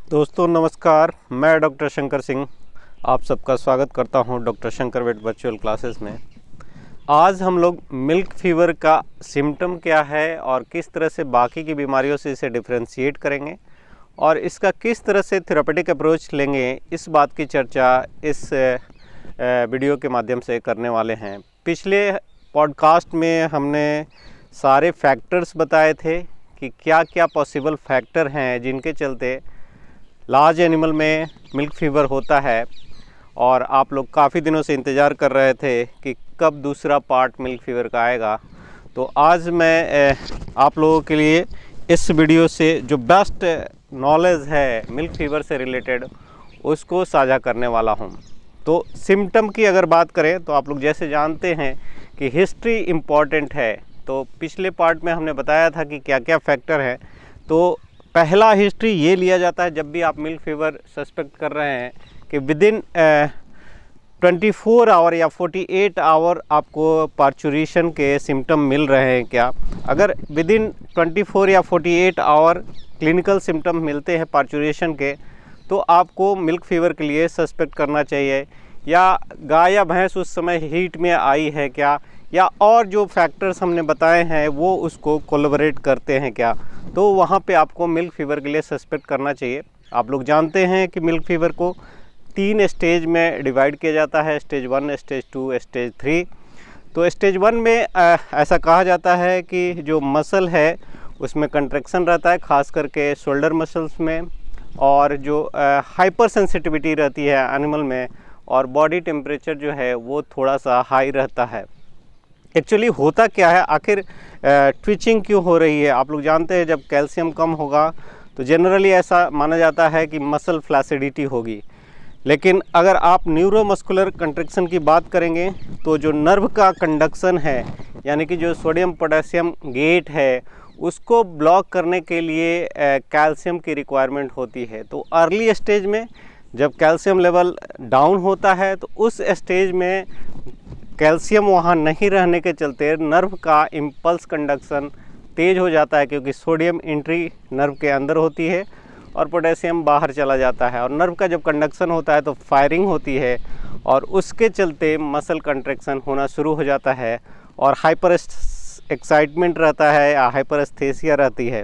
दोस्तों नमस्कार, मैं डॉक्टर शंकर सिंह आप सबका स्वागत करता हूं डॉक्टर शंकर वेट वर्चुअल क्लासेस में। आज हम लोग मिल्क फीवर का सिम्टम क्या है और किस तरह से बाकी की बीमारियों से इसे डिफ्रेंशिएट करेंगे और इसका किस तरह से थेरेपेटिक अप्रोच लेंगे, इस बात की चर्चा इस वीडियो के माध्यम से करने वाले हैं। पिछले पॉडकास्ट में हमने सारे फैक्टर्स बताए थे कि क्या क्या पॉसिबल फैक्टर हैं जिनके चलते लार्ज एनिमल में मिल्क फीवर होता है, और आप लोग काफ़ी दिनों से इंतज़ार कर रहे थे कि कब दूसरा पार्ट मिल्क फीवर का आएगा। तो आज मैं आप लोगों के लिए इस वीडियो से जो बेस्ट नॉलेज है मिल्क फीवर से रिलेटेड उसको साझा करने वाला हूं। तो सिम्टम की अगर बात करें तो आप लोग जैसे जानते हैं कि हिस्ट्री इम्पॉर्टेंट है। तो पिछले पार्ट में हमने बताया था कि क्या क्या फैक्टर हैं। तो पहला हिस्ट्री ये लिया जाता है जब भी आप मिल्क फीवर सस्पेक्ट कर रहे हैं कि विदिन 24 आवर या 48 आवर आपको पार्चुरेशन के सिम्टम मिल रहे हैं क्या। अगर विदिन 24 या 48 आवर क्लिनिकल सिम्टम मिलते हैं पार्चुरेशन के, तो आपको मिल्क फीवर के लिए सस्पेक्ट करना चाहिए। या गाय या भैंस उस समय हीट में आई है क्या, या और जो फैक्टर्स हमने बताए हैं वो उसको कोलैबोरेट करते हैं क्या, तो वहाँ पे आपको मिल्क फीवर के लिए सस्पेक्ट करना चाहिए। आप लोग जानते हैं कि मिल्क फीवर को 3 स्टेज में डिवाइड किया जाता है, स्टेज 1, स्टेज 2, स्टेज 3। तो स्टेज 1 में ऐसा कहा जाता है कि जो मसल है उसमें कंट्रैक्शन रहता है, खास करके शोल्डर मसल्स में, और जो हाइपर सेंसिटिविटी रहती है एनिमल में, और बॉडी टेम्परेचर जो है वो थोड़ा सा हाई रहता है। एक्चुअली होता क्या है, आखिर ट्विचिंग क्यों हो रही है। आप लोग जानते हैं जब कैल्शियम कम होगा तो जनरली ऐसा माना जाता है कि मसल फ्लैसिडिटी होगी। लेकिन अगर आप न्यूरोमस्कुलर कंट्रैक्शन की बात करेंगे तो जो नर्व का कंडक्शन है, यानी कि जो सोडियम पोटेशियम गेट है, उसको ब्लॉक करने के लिए कैल्शियम की रिक्वायरमेंट होती है। तो अर्ली स्टेज में जब कैल्शियम लेवल डाउन होता है तो उस स्टेज में कैल्शियम वहाँ नहीं रहने के चलते नर्व का इम्पल्स कंडक्शन तेज़ हो जाता है, क्योंकि सोडियम एंट्री नर्व के अंदर होती है और पोटेशियम बाहर चला जाता है। और नर्व का जब कंडक्शन होता है तो फायरिंग होती है, और उसके चलते मसल कंट्रैक्शन होना शुरू हो जाता है और हाइपर एक्साइटमेंट रहता है या हाइपरस्थेसिया रहती है।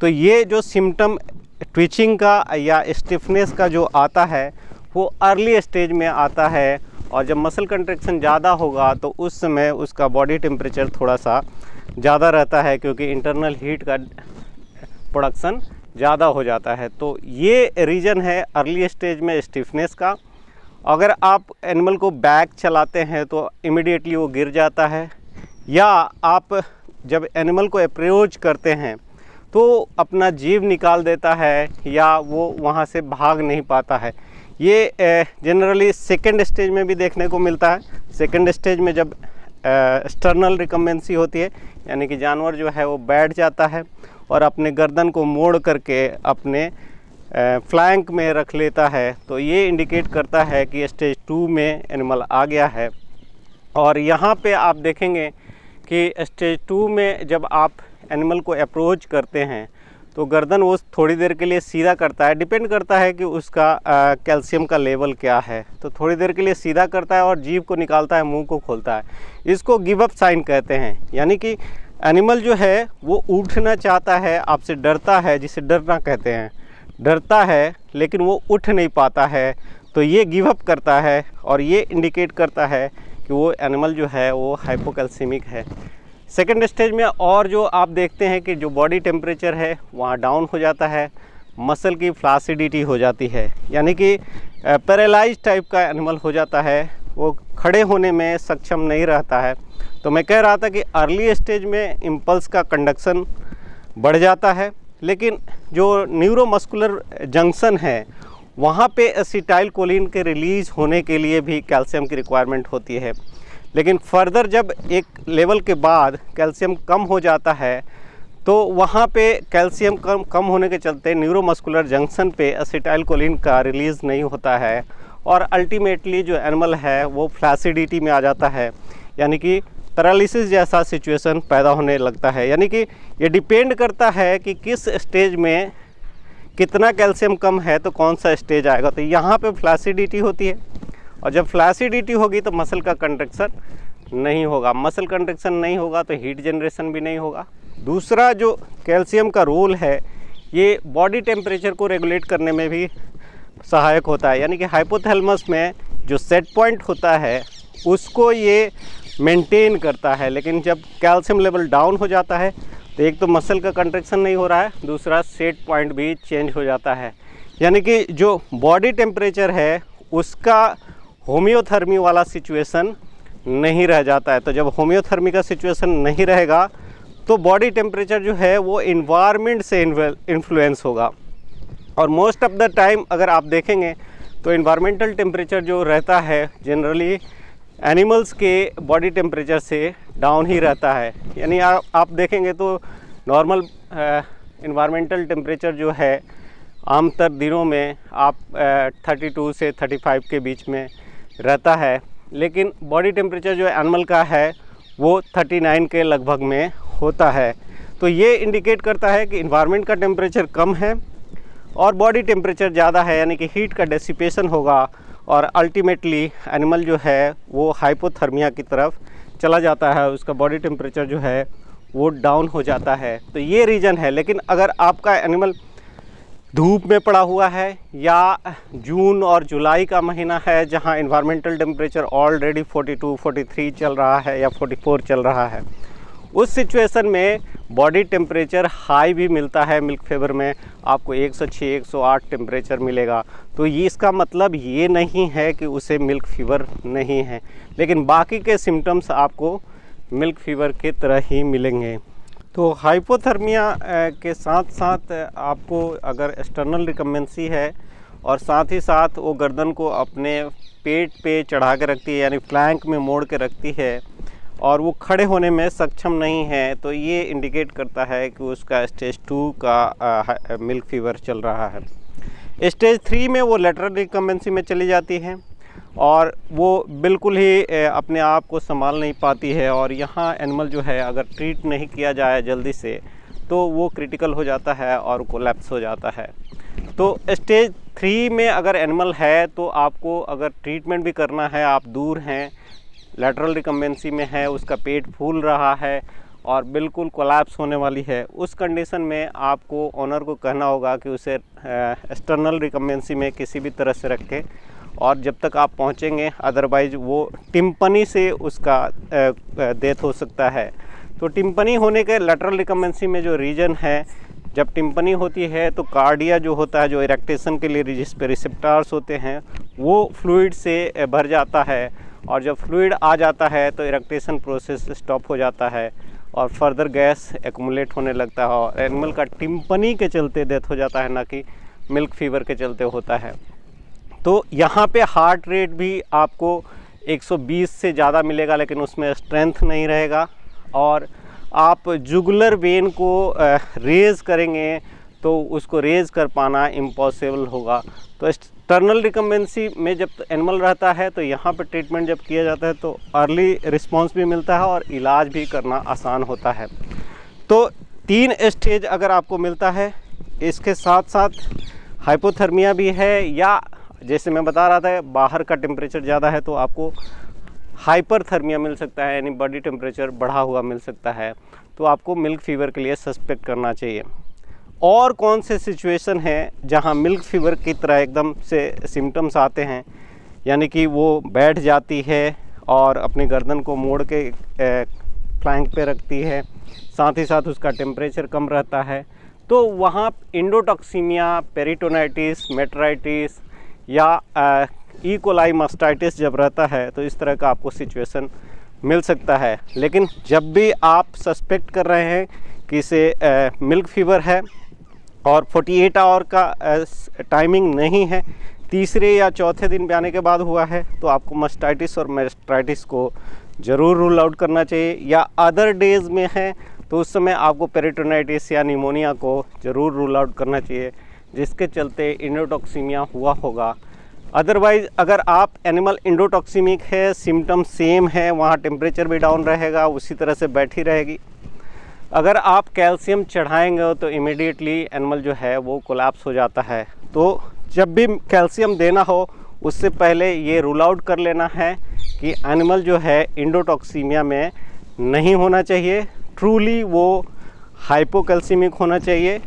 तो ये जो सिम्टम ट्विचिंग का या स्टिफनेस का जो आता है वो अर्ली स्टेज में आता है, और जब मसल कंट्रैक्शन ज़्यादा होगा तो उस समय उसका बॉडी टेम्परेचर थोड़ा सा ज़्यादा रहता है, क्योंकि इंटरनल हीट का प्रोडक्शन ज़्यादा हो जाता है। तो ये रीज़न है अर्ली स्टेज में स्टिफनेस का। अगर आप एनिमल को बैक चलाते हैं तो इमीडिएटली वो गिर जाता है, या आप जब एनिमल को अप्रोच करते हैं तो अपना जीभ निकाल देता है, या वो वहाँ से भाग नहीं पाता है। ये जनरली सेकेंड स्टेज में भी देखने को मिलता है। सेकेंड स्टेज में जब एक्सटर्नल रिकम्बेंसी होती है, यानी कि जानवर जो है वो बैठ जाता है और अपने गर्दन को मोड़ करके अपने फ्लैंक में रख लेता है, तो ये इंडिकेट करता है कि स्टेज 2 में एनिमल आ गया है। और यहाँ पे आप देखेंगे कि स्टेज 2 में जब आप एनिमल को अप्रोच करते हैं तो गर्दन वो थोड़ी देर के लिए सीधा करता है, डिपेंड करता है कि उसका कैल्शियम का लेवल क्या है। तो थोड़ी देर के लिए सीधा करता है और जीभ को निकालता है, मुंह को खोलता है। इसको गिव अप साइन कहते हैं, यानी कि एनिमल जो है वो उठना चाहता है, आपसे डरता है, जिसे डरना कहते हैं, डरता है लेकिन वो उठ नहीं पाता है, तो ये गिव अप करता है, और ये इंडिकेट करता है कि वो एनिमल जो है वो हाइपोकैल्सीमिक है। सेकेंड स्टेज में और जो आप देखते हैं कि जो बॉडी टेम्परेचर है वहाँ डाउन हो जाता है, मसल की फ्लासिडिटी हो जाती है, यानी कि पैरालाइज टाइप का एनिमल हो जाता है, वो खड़े होने में सक्षम नहीं रहता है। तो मैं कह रहा था कि अर्ली स्टेज में इम्पल्स का कंडक्शन बढ़ जाता है, लेकिन जो न्यूरोमस्कुलर जंक्शन है वहाँ पे एसिटाइल कोलिन के रिलीज़ होने के लिए भी कैल्शियम की रिक्वायरमेंट होती है। लेकिन फर्दर जब एक लेवल के बाद कैल्शियम कम हो जाता है तो वहाँ पे कैल्शियम कम होने के चलते न्यूरोमस्कुलर जंक्शन पे एसिटाइल कोलिन का रिलीज़ नहीं होता है, और अल्टीमेटली जो एनिमल है वो फ्लैसिडिटी में आ जाता है, यानी कि पैरालिसिस जैसा सिचुएशन पैदा होने लगता है। यानी कि ये डिपेंड करता है कि किस स्टेज में कितना कैल्शियम कम है तो कौन सा स्टेज आएगा। तो यहाँ पे फ्लैसिडिटी होती है, और जब फ्लैसिडिटी होगी तो मसल का कंट्रैक्शन नहीं होगा। मसल कंट्रैक्शन नहीं होगा तो हीट जनरेशन भी नहीं होगा। दूसरा जो कैल्शियम का रोल है, ये बॉडी टेम्परेचर को रेगुलेट करने में भी सहायक होता है। यानी कि हाइपोथैलेमस में जो सेट पॉइंट होता है उसको ये मेंटेन करता है। लेकिन जब कैल्शियम लेवल डाउन हो जाता है तो एक तो मसल का कंट्रैक्शन नहीं हो रहा है, दूसरा सेट पॉइंट भी चेंज हो जाता है। यानी कि जो बॉडी टेम्परेचर है उसका होम्योथर्मी वाला सिचुएशन नहीं रह जाता है। तो जब होम्योथर्मी का सिचुएशन नहीं रहेगा तो बॉडी टेम्परेचर जो है वो इन्वायरमेंट से इन्फ्लुएंस होगा। और मोस्ट ऑफ द टाइम अगर आप देखेंगे तो इन्वायरमेंटल टेम्परेचर जो रहता है जनरली एनिमल्स के बॉडी टेम्परेचर से डाउन ही रहता है। यानी आप देखेंगे तो नॉर्मल इन्वायरमेंटल टेम्परेचर जो है आमतौर दिनों में आप 32 से 35 के बीच में रहता है, लेकिन बॉडी टेम्परेचर जो एनिमल का है वो 39 के लगभग में होता है। तो ये इंडिकेट करता है कि इन्वायरमेंट का टेम्परेचर कम है और बॉडी टेम्परेचर ज़्यादा है, यानी कि हीट का डेसिपेशन होगा और अल्टीमेटली एनिमल जो है वो हाइपोथर्मिया की तरफ चला जाता है, उसका बॉडी टेम्परेचर जो है वो डाउन हो जाता है। तो ये रीज़न है। लेकिन अगर आपका एनिमल धूप में पड़ा हुआ है या जून और जुलाई का महीना है जहां इन्वायरमेंटल टेम्परेचर ऑलरेडी 42, 43 चल रहा है या 44 चल रहा है, उस सिचुएशन में बॉडी टेम्परेचर हाई भी मिलता है। मिल्क फीवर में आपको 106, 108 टेम्परेचर मिलेगा। तो ये इसका मतलब ये नहीं है कि उसे मिल्क फीवर नहीं है, लेकिन बाकी के सिम्टम्स आपको मिल्क फीवर की तरह ही मिलेंगे। तो हाइपोथर्मिया के साथ साथ आपको अगर एक्सटर्नल रिकम्बेंसी है और साथ ही साथ वो गर्दन को अपने पेट पे चढ़ा के रखती है, यानी फ्लैंक में मोड़ के रखती है और वो खड़े होने में सक्षम नहीं है, तो ये इंडिकेट करता है कि उसका स्टेज 2 का मिल्क फीवर चल रहा है। स्टेज 3 में वो लेटरल रिकम्बेंसी में चली जाती है और वो बिल्कुल ही अपने आप को संभाल नहीं पाती है, और यहाँ एनिमल जो है अगर ट्रीट नहीं किया जाए जल्दी से तो वो क्रिटिकल हो जाता है और कोलैप्स हो जाता है। तो स्टेज 3 में अगर एनिमल है तो आपको अगर ट्रीटमेंट भी करना है, आप दूर हैं, लैटरल रिकम्बेंसी में है, उसका पेट फूल रहा है और बिल्कुल कोलैप्स होने वाली है, उस कंडीशन में आपको ओनर को कहना होगा कि उसे एक्सटर्नल रिकम्बेंसी में किसी भी तरह से रखें और जब तक आप पहुंचेंगे, अदरवाइज वो टिम्पनी से उसका डेथ हो सकता है। तो टिम्पनी होने के लैटरल रिकम्बेंसी में जो रीजन है, जब टिम्पनी होती है तो कार्डिया जो होता है, जो इरेक्टेशन के लिए जिस पे रिसेप्टर्स होते हैं, वो फ्लूइड से भर जाता है और जब फ्लूइड आ जाता है तो इरेक्टेशन प्रोसेस स्टॉप हो जाता है और फर्दर गैस एक्युमुलेट होने लगता है और एनिमल का टिम्पनी के चलते डेथ हो जाता है, ना कि मिल्क फीवर के चलते होता है। तो यहाँ पे हार्ट रेट भी आपको 120 से ज़्यादा मिलेगा, लेकिन उसमें स्ट्रेंथ नहीं रहेगा और आप जुगुलर वेन को रेज़ करेंगे तो उसको रेज़ कर पाना इम्पॉसिबल होगा। तो एक्सटर्नल रिकम्बेंसी में जब एनिमल रहता है तो यहाँ पर ट्रीटमेंट जब किया जाता है तो अर्ली रिस्पांस भी मिलता है और इलाज भी करना आसान होता है। तो 3 स्टेज अगर आपको मिलता है, इसके साथ साथ हाइपोथर्मिया भी है या जैसे मैं बता रहा था बाहर का टेम्परेचर ज़्यादा है तो आपको हाइपरथर्मिया मिल सकता है, यानी बॉडी टेम्परेचर बढ़ा हुआ मिल सकता है, तो आपको मिल्क फीवर के लिए सस्पेक्ट करना चाहिए। और कौन से सिचुएशन हैं जहां मिल्क फीवर की तरह एकदम से सिम्टम्स आते हैं, यानी कि वो बैठ जाती है और अपनी गर्दन को मोड़ के फ्लैंक पे रखती है, साथ ही साथ उसका टेम्परेचर कम रहता है, तो वहाँ इंडोटॉक्सीमिया, पेरिटोनाइटिस, मेटराइटिस या ई कोलाई मास्टाइटिस जब रहता है तो इस तरह का आपको सिचुएशन मिल सकता है। लेकिन जब भी आप सस्पेक्ट कर रहे हैं कि इसे मिल्क फीवर है और 48 आवर का टाइमिंग नहीं है, तीसरे या चौथे दिन पे आने के बाद हुआ है, तो आपको मास्टाइटिस और मेस्टाइटिस को ज़रूर रूल आउट करना चाहिए। या अदर डेज़ में है तो उस समय आपको पेरिटोनाइटिस या निमोनिया को ज़रूर रूल आउट करना चाहिए, जिसके चलते इंडोटॉक्सीमिया हुआ होगा। अदरवाइज़ अगर आप एनिमल इंडोटॉक्सीमिक है, सिम्टम सेम है, वहाँ टेम्परेचर भी डाउन रहेगा, उसी तरह से बैठी रहेगी, अगर आप कैल्शियम चढ़ाएंगे तो इमीडिएटली एनिमल जो है वो कोलैप्स हो जाता है। तो जब भी कैल्शियम देना हो उससे पहले ये रूल आउट कर लेना है कि एनिमल जो है इंडोटॉक्सीमिया में नहीं होना चाहिए, ट्रूली वो हाइपोकैल्सीमिक होना चाहिए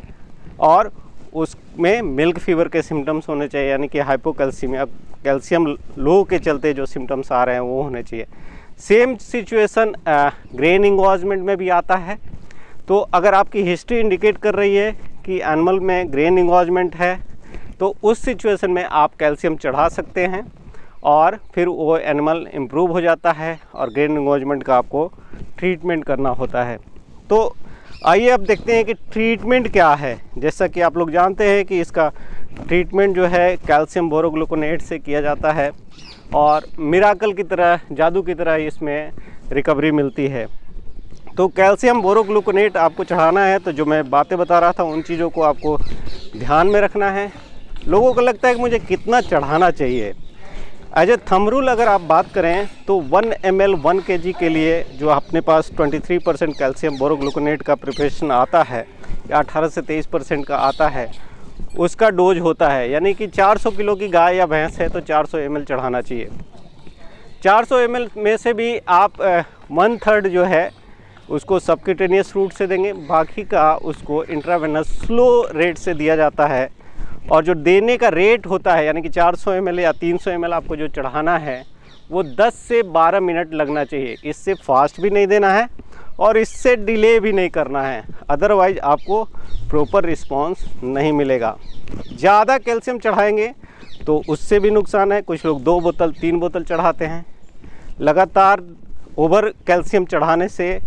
और उसमें मिल्क फीवर के सिम्टम्स होने चाहिए, यानी कि हाइपोकैल्सीमिया, कैल्शियम लो के चलते जो सिम्टम्स आ रहे हैं वो होने चाहिए। सेम सिचुएशन ग्रेन इंगॉजमेंट में भी आता है। तो अगर आपकी हिस्ट्री इंडिकेट कर रही है कि एनिमल में ग्रेन इंगॉजमेंट है तो उस सिचुएशन में आप कैल्शियम चढ़ा सकते हैं और फिर वो एनिमल इम्प्रूव हो जाता है और ग्रेन इंगॉजमेंट का आपको ट्रीटमेंट करना होता है। तो आइए अब देखते हैं कि ट्रीटमेंट क्या है। जैसा कि आप लोग जानते हैं कि इसका ट्रीटमेंट जो है कैल्शियम बोरोग्लूकोनेट से किया जाता है और मिराकल की तरह, जादू की तरह इसमें रिकवरी मिलती है। तो कैल्शियम बोरोग्लूकोनेट आपको चढ़ाना है तो जो मैं बातें बता रहा था उन चीज़ों को आपको ध्यान में रखना है। लोगों को लगता है कि मुझे कितना चढ़ाना चाहिए। एज ए थंब रूल अगर आप बात करें तो 1 ml 1 kg के लिए जो अपने पास 23% कैल्शियम बोरोग्लूकोनेट का प्रिपरेशन आता है या 18 से 23% का आता है, उसका डोज होता है। यानी कि 400 किलो की गाय या भैंस है तो 400 ml चढ़ाना चाहिए। 400 ml में से भी आप 1/3 जो है उसको सबक्यूटेनियस रूट से देंगे, बाकी का उसको इंट्रावेनस स्लो रेट से दिया जाता है। और जो देने का रेट होता है यानी कि 400 ml या 300 ml आपको जो चढ़ाना है वो 10 से 12 मिनट लगना चाहिए। इससे फास्ट भी नहीं देना है और इससे डिले भी नहीं करना है, अदरवाइज आपको प्रॉपर रिस्पांस नहीं मिलेगा। ज़्यादा कैल्शियम चढ़ाएंगे तो उससे भी नुकसान है। कुछ लोग 2 बोतल 3 बोतल चढ़ाते हैं। लगातार ओवर कैल्शियम चढ़ाने से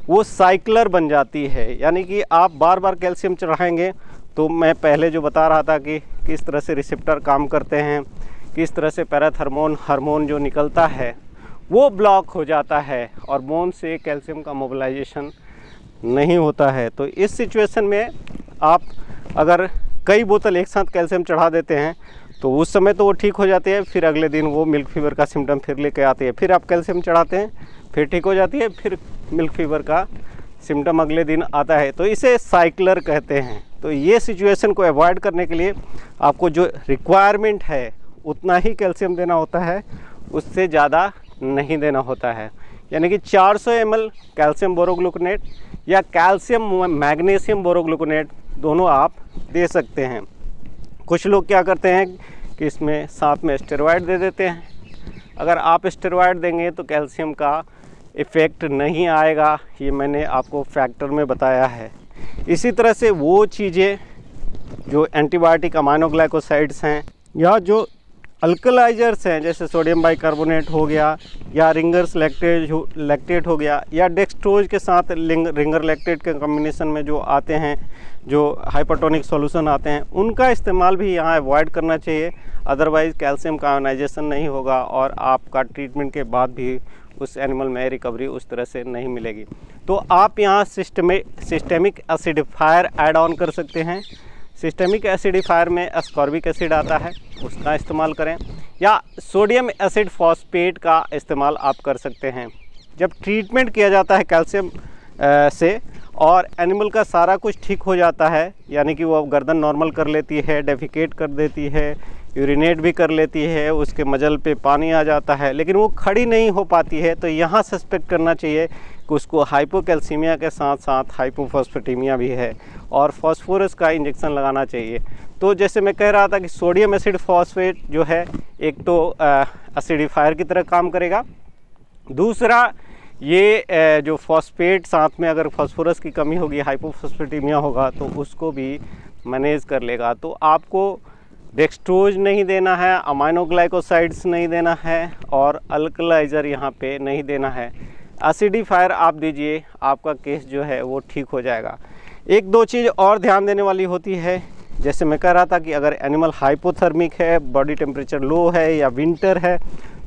वो साइक्लर बन जाती है, यानी कि आप बार बार कैल्शियम चढ़ाएंगे तो मैं पहले जो बता रहा था कि किस तरह से रिसेप्टर काम करते हैं, किस तरह से पैराथर्मोन हार्मोन जो निकलता है वो ब्लॉक हो जाता है और बोन से कैल्शियम का मोबिलाइजेशन नहीं होता है। तो इस सिचुएशन में आप अगर कई बोतल एक साथ कैल्शियम चढ़ा देते हैं तो उस समय तो वो ठीक हो जाती है, फिर अगले दिन वो मिल्क फीवर का सिम्टम फिर लेके आती है। फिर आप कैल्शियम चढ़ाते हैं, फिर ठीक हो जाती है, फिर मिल्क फीवर का सिम्टम अगले दिन आता है। तो इसे साइक्लर कहते हैं। तो ये सिचुएशन को अवॉइड करने के लिए आपको जो रिक्वायरमेंट है उतना ही कैल्शियम देना होता है, उससे ज़्यादा नहीं देना होता है। यानी कि 400 ml कैल्शियम बोरोग्लूकोनेट या कैल्शियम मैग्नीशियम बोरोग्लूकोनेट दोनों आप दे सकते हैं। कुछ लोग क्या करते हैं कि इसमें साथ में स्टेरॉयड दे देते हैं। अगर आप स्टेरॉयड देंगे तो कैल्शियम का इफ़ेक्ट नहीं आएगा, ये मैंने आपको फैक्टर में बताया है। इसी तरह से वो चीज़ें जो एंटीबायोटिक अमाइनोग्लाइकोसाइड्स हैं या जो अल्कलाइजर्स हैं जैसे सोडियम बाइकार्बोनेट हो गया या रिंगर्स लैक्टेट हो गया या डेक्सट्रोज के साथ रिंगर लैक्टेट के कॉम्बिनेशन में जो आते हैं, जो हाइपरटोनिक सॉल्यूशन आते हैं, उनका इस्तेमाल भी यहाँ अवॉइड करना चाहिए। अदरवाइज़ कैल्शियम का आयोनाइजेशन नहीं होगा और आपका ट्रीटमेंट के बाद भी उस एनिमल में रिकवरी उस तरह से नहीं मिलेगी। तो आप यहाँ सिस्टेमिक एसिडिफायर ऐड ऑन कर सकते हैं। सिस्टेमिक एसिडिफायर में एस्कॉर्बिक एसिड आता है, उसका इस्तेमाल करें या सोडियम एसिड फॉस्फेट का इस्तेमाल आप कर सकते हैं। जब ट्रीटमेंट किया जाता है कैल्शियम से और एनिमल का सारा कुछ ठीक हो जाता है, यानी कि वो गर्दन नॉर्मल कर लेती है, डेफिकेट कर देती है, यूरिनेट भी कर लेती है, उसके मजल पे पानी आ जाता है, लेकिन वो खड़ी नहीं हो पाती है, तो यहाँ सस्पेक्ट करना चाहिए कि उसको हाइपोकैल्सीमिया के साथ साथ हाइपोफॉस्फेटेमिया भी है और फास्फोरस का इंजेक्शन लगाना चाहिए। तो जैसे मैं कह रहा था कि सोडियम एसिड फॉस्फेट जो है एक तो एसिडिफायर की तरह काम करेगा, दूसरा ये जो फॉस्फेट साथ में अगर फास्फोरस की कमी होगी, हाइपोफॉस्फेटेमिया होगा, तो उसको भी मैनेज कर लेगा। तो आपको डेक्सट्रोज नहीं देना है, अमाइनोग्लाइकोसाइड्स नहीं देना है और अल्कलाइजर यहाँ पे नहीं देना है। एसिडिफायर आप दीजिए, आपका केस जो है वो ठीक हो जाएगा। एक दो चीज़ और ध्यान देने वाली होती है, जैसे मैं कह रहा था कि अगर एनिमल हाइपोथर्मिक है, बॉडी टेम्परेचर लो है या विंटर है,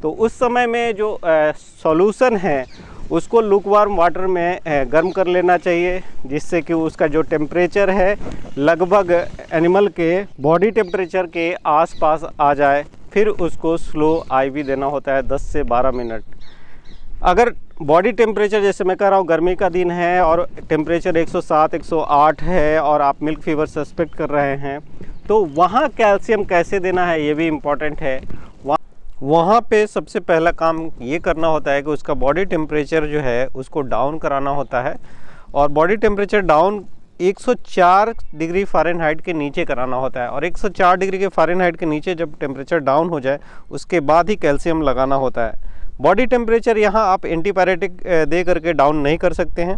तो उस समय में जो सॉल्यूशन है उसको लुकवार्म वाटर में गर्म कर लेना चाहिए, जिससे कि उसका जो टेम्परेचर है लगभग एनिमल के बॉडी टेम्परेचर के आसपास आ जाए। फिर उसको स्लो आईवी देना होता है 10 से 12 मिनट। अगर बॉडी टेम्परेचर जैसे मैं कह रहा हूँ गर्मी का दिन है और टेम्परेचर 107 108 है और आप मिल्क फीवर सस्पेक्ट कर रहे हैं, तो वहाँ कैल्शियम कैसे देना है ये भी इम्पॉर्टेंट है। वहाँ पे सबसे पहला काम ये करना होता है कि उसका बॉडी टेम्परेचर जो है उसको डाउन कराना होता है, और body temperature down 104 degree Fahrenheit के नीचे कराना होता है। और 104 डिग्री के फ़ारेनहाइट के नीचे जब टेम्परेचर डाउन हो जाए उसके बाद ही कैल्शियम लगाना होता है। बॉडी टेम्परेचर यहाँ आप एंटीपायरेटिक दे करके डाउन नहीं कर सकते हैं।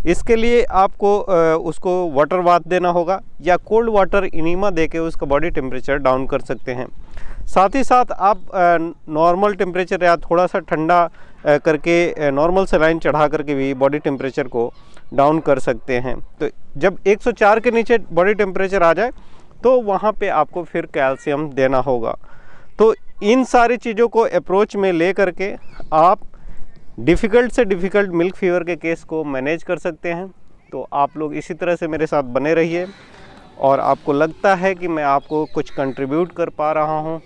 इसके लिए आपको उसको वाटर बाथ देना होगा या कोल्ड वाटर इनीमा दे के उसका बॉडी टेम्परेचर डाउन कर सकते हैं। साथ ही साथ आप नॉर्मल टेम्परेचर या थोड़ा सा ठंडा करके नॉर्मल सलाइन चढ़ा करके भी बॉडी टेम्परेचर को डाउन कर सकते हैं। तो जब 104 के नीचे बॉडी टेम्परेचर आ जाए तो वहाँ पे आपको फिर कैल्शियम देना होगा। तो इन सारी चीज़ों को अप्रोच में ले करके आप डिफ़िकल्ट से डिफ़िकल्ट मिल्क फीवर के केस को मैनेज कर सकते हैं। तो आप लोग इसी तरह से मेरे साथ बने रहिए, और आपको लगता है कि मैं आपको कुछ कंट्रीब्यूट कर पा रहा हूं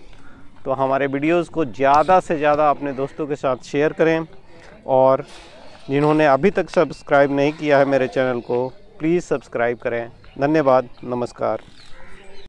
तो हमारे वीडियोस को ज़्यादा से ज़्यादा अपने दोस्तों के साथ शेयर करें, और जिन्होंने अभी तक सब्सक्राइब नहीं किया है मेरे चैनल को प्लीज़ सब्सक्राइब करें। धन्यवाद, नमस्कार।